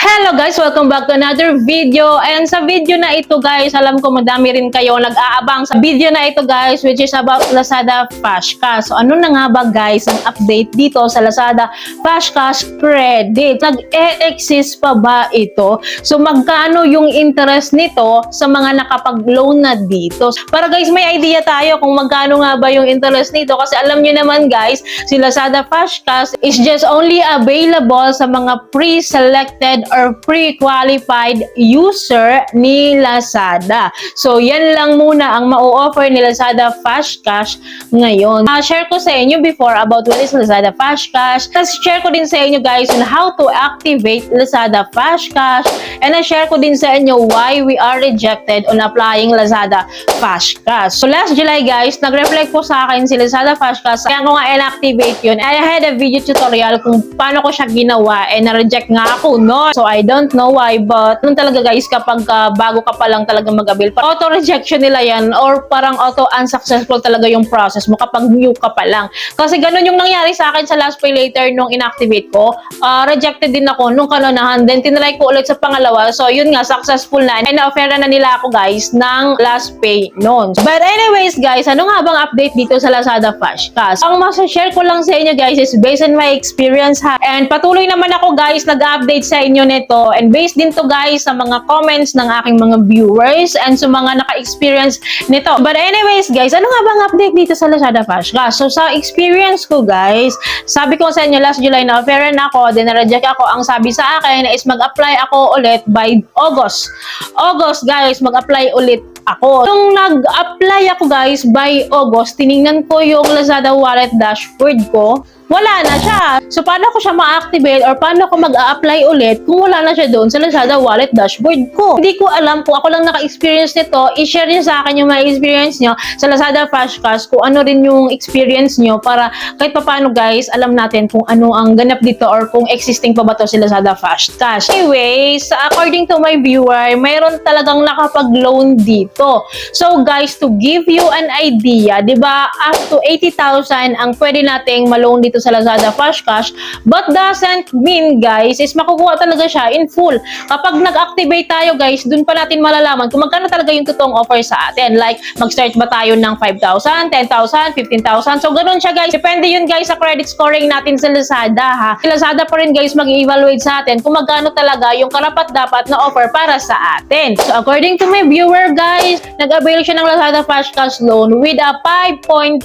Hello guys! Welcome back to another video. And sa video na ito guys, alam ko madami rin kayo nag-aabang sa video na ito guys, which is about Lazada Flash Cash. So ano na nga ba guys ang update dito sa Lazada Flash Cash Credit? Nag-e-exist pa ba ito? So magkano yung interest nito sa mga nakapag-loan na dito? Para guys may idea tayo kung magkano nga ba yung interest nito, kasi alam nyo naman guys, si Lazada Flash Cash is just only available sa mga pre-selected or pre-qualified user ni Lazada. So, yan lang muna ang mau-offer ni Lazada Flash Cash ngayon. Share ko sa inyo before about what is Lazada Flash Cash. Tapos, share ko din sa inyo guys on how to activate Lazada Flash Cash. And share ko din sa inyo why we are rejected on applying Lazada Flash Cash. So, last July guys, nag-reflect po sa akin si Lazada Flash Cash. Kaya ko nga in-activate yun. I had a video tutorial kung paano ko siya ginawa and na-reject nga ako, no? So, I don't know why, but nun talaga guys, kapag bago ka pa lang talaga mag-avail, auto-rejection nila yan or parang auto-unsuccessful talaga yung process mo kapag new ka pa lang. Kasi ganun yung nangyari sa akin sa last pay later nung inactivate ko. Rejected din ako nung kanunahan. Then, tinry ko ulit sa pangalawa. So, yun nga, successful na. And na-offeran na nila ako guys ng last pay noon. But anyways guys, ano nga bang update dito sa Lazada Flash Cash? Ang masashare ko lang sa inyo guys is based on my experience ha. And patuloy naman ako guys nag-update sa inyo nito. And based din to guys sa mga comments ng aking mga viewers and sa mga naka-experience nito. But anyways guys, ano nga bang update dito sa Lazada Flash Cash? So sa experience ko guys, sabi ko sa inyo last July na offeran ako, then na-reject ako. Ang sabi sa akin is mag-apply ako ulit by August. August guys, mag-apply ulit ako. Nung nag-apply ako guys by August, tiningnan ko yung Lazada wallet dashboard ko. Wala na siya. So, paano ko siya ma-activate or paano ko mag-a-apply ulit kung wala na siya doon sa Lazada wallet dashboard ko? Hindi ko alam kung ako lang naka-experience nito. I-share niyo sa akin yung mga experience niyo sa Lazada Flash Cash, kung ano rin yung experience niyo para kahit paano guys, alam natin kung ano ang ganap dito or kung existing pa ba to si Lazada Flash Cash. Anyways, according to my viewer, mayroon talagang nakapag-loan dito. So, guys, to give you an idea, di ba, up to 80,000 ang pwede nating ma-loan dito sa Lazada Flash Cash, but doesn't mean guys is makukuha talaga siya in full. Kapag nag-activate tayo guys, dun pa natin malalaman kung magkano talaga yung totoong offer sa atin. Like, mag-start ba tayo ng 5,000, 10,000, 15,000? So, ganun siya guys. Depende yun guys sa credit scoring natin sa Lazada ha. Si Lazada pa rin guys mag-evaluate sa atin kung magkano talaga yung karapat-dapat na offer para sa atin. So, according to my viewer guys, nag-avail siya ng Lazada Flash Cash loan with a 5.5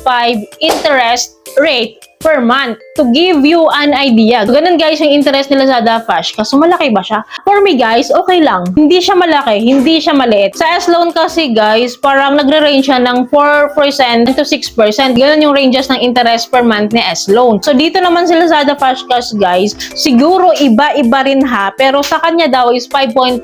interest rate per month. To give you an idea. So, ganun guys yung interest ni Lazada Flash Cash. So, malaki ba siya? For me guys, okay lang. Hindi siya malaki, hindi siya maliit. Sa S-Loan kasi guys, parang nagre-range siya ng 4% to 6%. Ganun yung ranges ng interest per month ni S-Loan. So, dito naman si Lazada Flash Cash guys, siguro iba-iba rin ha. Pero sa kanya daw is 5.5%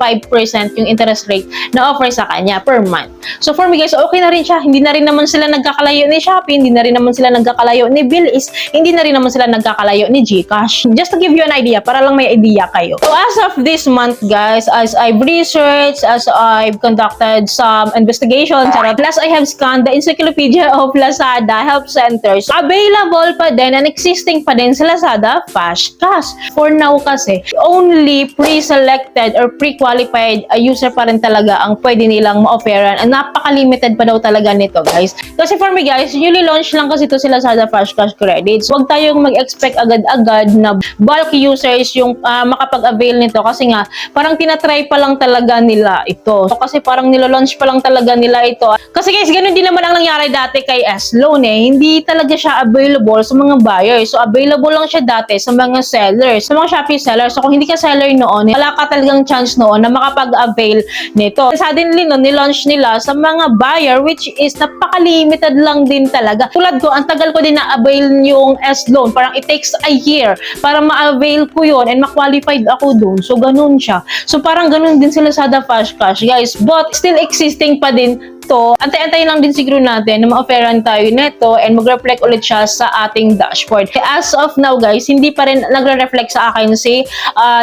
yung interest rate na offer sa kanya per month. So, for me guys, okay na rin siya. Hindi na rin naman sila nagkakalayo ni Shopee, hindi na rin naman sila nagkakalayo ni Bilis, hindi na rin naman sila nagkakalayo ni GCash. Just to give you an idea, para lang may idea kayo. So as of this month guys, as I've researched, as I've conducted some investigations, plus I have scanned the Encyclopedia of Lazada Help Centers, available pa din and existing pa din sa Lazada Flash Cash. For now kasi, only pre-selected or pre-qualified user pa rin talaga ang pwede nilang ma-offeran. And napaka-limited pa daw talaga nito guys. Kasi for me guys, newly launch lang kasi ito si Lazada Flash Cash Credits. Huwag tayong mag-expect agad-agad na bulk users yung makapag-avail nito kasi nga parang tinatry pa lang talaga nila ito. So, kasi parang nilo-launch pa lang talaga nila ito. Kasi guys, ganun din naman ang nangyari dati kay S-Loan eh. Hindi talaga siya available sa mga buyers. So, available lang siya dati sa mga sellers, sa mga Shopee sellers. So, kung hindi ka seller noon, wala ka talagang chance noon na makapag-avail nito. Suddenly, no, nilaunch nila sa mga buyer which is napaka-limited lang din talaga. Tulad ko, ang tagal ko din na-avail yung S-Loan. Parang it takes a year para ma-avail ko yun and ma-qualified ako dun. So, ganun siya. So, parang ganun din sila sa Lazada Flash Cash, guys. But, still existing pa din to, antay-antay lang din siguro natin na ma-offeran tayo neto and mag-reflect ulit siya sa ating dashboard. As of now guys, hindi pa rin nagre-reflect sa akin si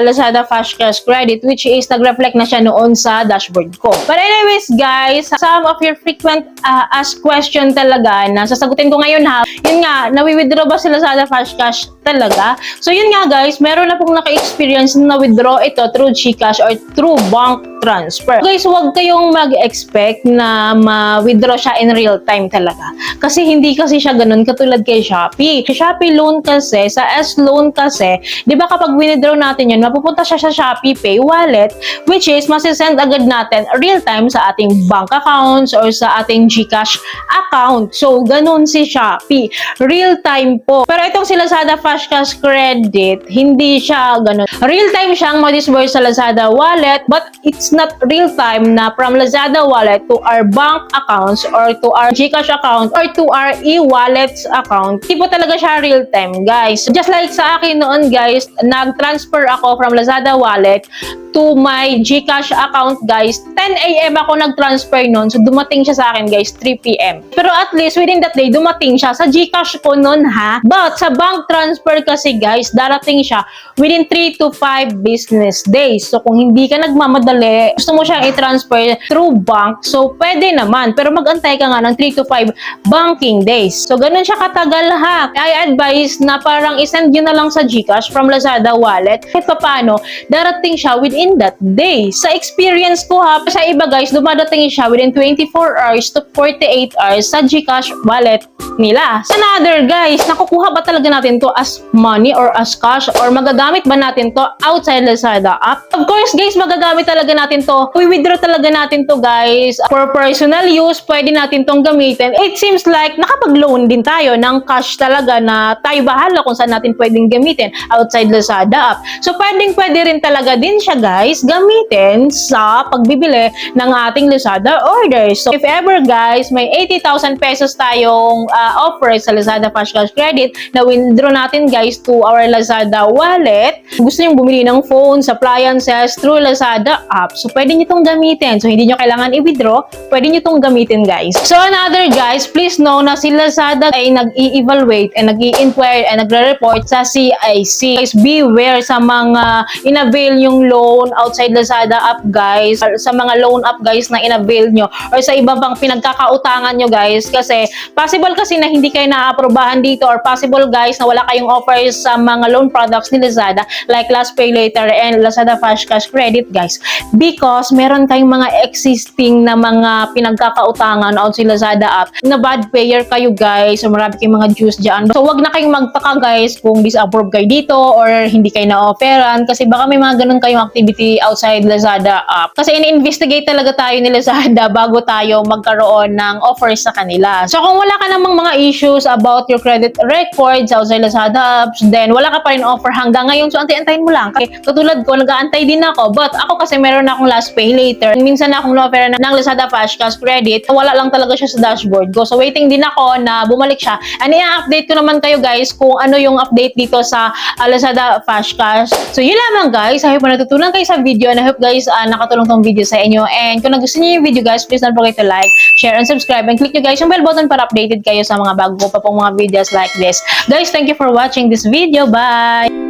Lazada Flash Cash Credit, which is nag-reflect na siya noon sa dashboard ko. But anyways guys, some of your frequent asked question talaga na sasagutin ko ngayon ha, yun nga, nawi-withdraw ba si Lazada Flash Cash talaga? So yun nga guys, meron na pong naka-experience na withdraw ito through GCash or through bank transfer. Guys, huwag kayong mag-expect na ma-withdraw siya in real time talaga. Kasi hindi kasi siya ganun katulad kay Shopee. Sa Shopee loan kasi, sa S-loan kasi, di ba kapag withdraw natin yan, mapupunta siya sa Shopee Pay wallet, which is masisend agad natin real time sa ating bank accounts or sa ating GCash account. So, ganun si Shopee. Real time po. Pero itong si Lazada Flash Cash Credit, hindi siya ganun. Real time siyang ma-disburse sa Lazada wallet, but it's not real time na from Lazada wallet to our bank accounts or to our GCash account or to our e-wallets account. Hindi po talaga siya real time, guys. Just like sa akin noon, guys, nag-transfer ako from Lazada wallet to my GCash account, guys. 10 AM ako nag-transfer noon. So, dumating siya sa akin, guys, 3 PM. Pero at least, within that day, dumating siya sa GCash ko noon, ha? But, sa bank transfer kasi, guys, darating siya within 3 to 5 business days. So, kung hindi ka nagmamadali, gusto mo siyang i-transfer through bank, so, pwede naman. Pero mag-antay ka nga ng 3 to 5 banking days. So, ganun siya katagal, ha? I advise na parang isend yun na lang sa GCash from Lazada wallet. Kahit pa paano, darating siya within that day. Sa experience ko ha, sa iba guys, dumadating siya within 24 hours to 48 hours sa GCash wallet nila. Sa another guys, nakukuha ba talaga natin to as money or as cash or magagamit ba natin to outside Lazada app? Of course guys, magagamit talaga natin to. We-withdraw talaga natin to guys. For personal use, pwede natin tong gamitin. It seems like nakapag-loan din tayo ng cash talaga na tayo bahala kung saan natin pwedeng gamitin outside Lazada app. So pwede rin talaga din siya guys gamitin sa pagbibili ng ating Lazada orders. So if ever guys, may 80,000 pesos tayong offer sa Lazada Flash Cash Credit na withdraw natin guys to our Lazada wallet. Gusto nyo bumili ng phones, appliances through Lazada app. So pwede nyo itong gamitin. So hindi nyo kailangan i-withdraw, pwede nyo itong gamitin guys. So another guys, please know na si Lazada ay nag-i-evaluate and nag-i-inquire and nagre-report sa CIC. Guys, beware sa mga in-avail yung loan outside Lazada app guys, sa mga loan app guys na in-avail nyo or sa iba pang pinagkakautangan nyo guys, kasi possible kasi na hindi kayo naaaprobahan dito or possible guys na wala kayong offers sa mga loan products ni Lazada like Last Pay Later and Lazada Flash Cash Credit guys, because meron kayong mga existing na mga pinagkakautangan outside Lazada app na bad payer kayo guys, so marami kayong mga dues dyan. So wag na kayong magtaka guys kung disapprove kayo dito or hindi kayo na-offeran, kasi baka may mga ganun kayong activity outside Lazada app. Kasi in-investigate talaga tayo ni Lazada bago tayo magkaroon ng offers sa kanila. So kung wala ka namang mga issues about your credit records outside Lazada apps, then wala ka pa rin offer hanggang ngayon. So antay-antayin mo lang. Kasi katulad ko, nag-aantay din ako. But ako kasi meron akong Last Pay Later. Minsan na akong na-offer ng Lazada Flash Cash Credit. Wala lang talaga siya sa dashboard ko. So waiting din ako na bumalik siya. And i-update ko naman kayo guys kung ano yung update dito sa Lazada Flash Cash. So yun lamang guys. I hope na natutunan kayo sa video. And I hope guys nakatulong tong video sa inyo. And kung nagustuhan niyo yung video guys, please don't forget to like, share, and subscribe. And click nyo guys yung bell button para updated kayo sa mga bago pa pong mga videos like this. Guys, thank you for watching this video. Bye!